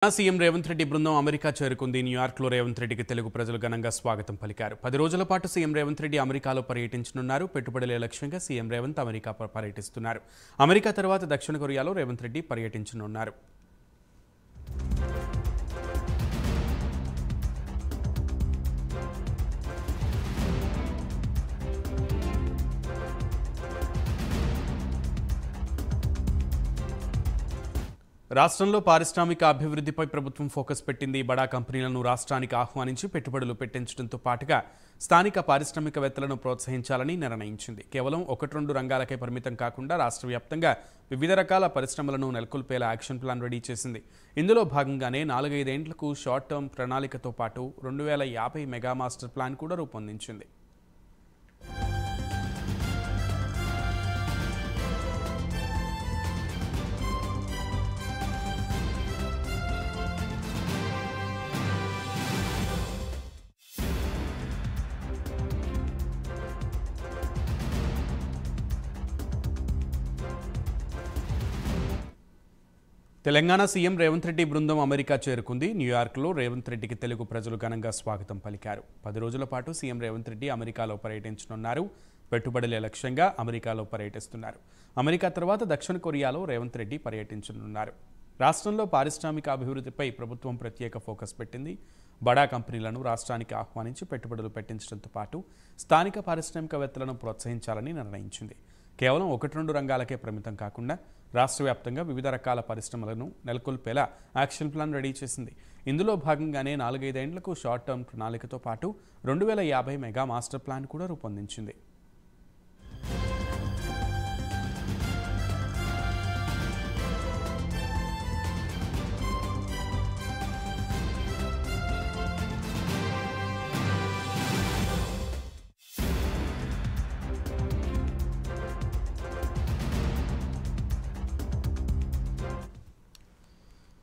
CM Revanth Reddy బృందం America చేరుకుంది. న్యూయార్క్లో రేవంత్ రెడ్డికి తెలుగు ప్రజలు ఘనంగా స్వాగతం పలికారు. 10 రోజుల పాటు సీఎం రేవంత్ రెడ్డి అమెరికాలో పర్యటించనున్నారు. పెట్టుబడుల లక్ష్యంగా సీఎం రేవంత్ అమెరికా పర్యటిస్తున్నారు. అమెరికా తర్వాత దక్షిణ కొరియాలో రేవంత్ రెడ్డి పర్యటించనున్నారు. రాష్ట్రంలో పారిశ్రామిక అభివృద్ధిపై ప్రభుత్వం ఫోకస్ పెట్టింది. బడా కంపెనీలను రాష్ట్రానికి ఆహ్వానించి పెట్టుబడులు పెట్టించడంతో పాటుగా స్థానిక పారిశ్రామికవేత్తలను ప్రోత్సహించాలని నిర్ణయించింది. కేవలం 1-2 రంగాలకే పరిమితం కాకుండా రాష్ట్ర వ్యాప్తంగా వివిధ రకాల పరిశ్రమలను నెలకొల్పేలా యాక్షన్ ప్లాన్ రెడీ చేసింది. ఇందులో భాగంగానే 4-5 ఏళ్లకు షార్ట్ టర్మ్ ప్రణాళికతో పాటు 2050 మెగా మాస్టర్ ప్లాన్ కూడా రూపొందించింది. తెలంగాణ సీఎం రేవంత్ రెడ్డి బృందం అమెరికా చేరుకుంది. న్యూయార్క్లో రేవంత్ రెడ్డికి తెలుగు ప్రజలు ఘనంగా స్వాగతం పలికారు. 10 రోజుల పాటు సీఎం రేవంత్ రెడ్డి అమెరికాలో పర్యటించనున్నారు. పెట్టుబడుల లక్ష్యంగా అమెరికాలో పర్యటిస్తున్నారు. అమెరికా తర్వాత దక్షిణ కొరియాలో రేవంత్ రెడ్డి పర్యటించనున్నారు. రాష్ట్రంలో పారిశ్రామిక అభివృద్ధిపై ప్రభుత్వం ప్రత్యేక ఫోకస్ పెట్టింది. బడా కంపెనీలను రాష్ట్రానికి ఆహ్వానించి పెట్టుబడులు పెట్టించడంతో పాటు స్థానిక పారిశ్రామికవేత్తలను ప్రోత్సహించాలని నిర్ణయించింది. కేవలం 1-2 రంగాలకే పరిమితం కాకుండా రాష్ట్ర వ్యాప్తంగా వివిధ రకాల పరిశ్రమలను నెలకొల్పేలా యాక్షన్ ప్లాన్ రెడీ చేసింది. ఇందులో భాగంగానే 4-5 ఏళ్లకు షార్ట్ టర్మ్ ప్రణాళికతో పాటు 2050 మెగా మాస్టర్ ప్లాన్ కూడా రూపొందించింది.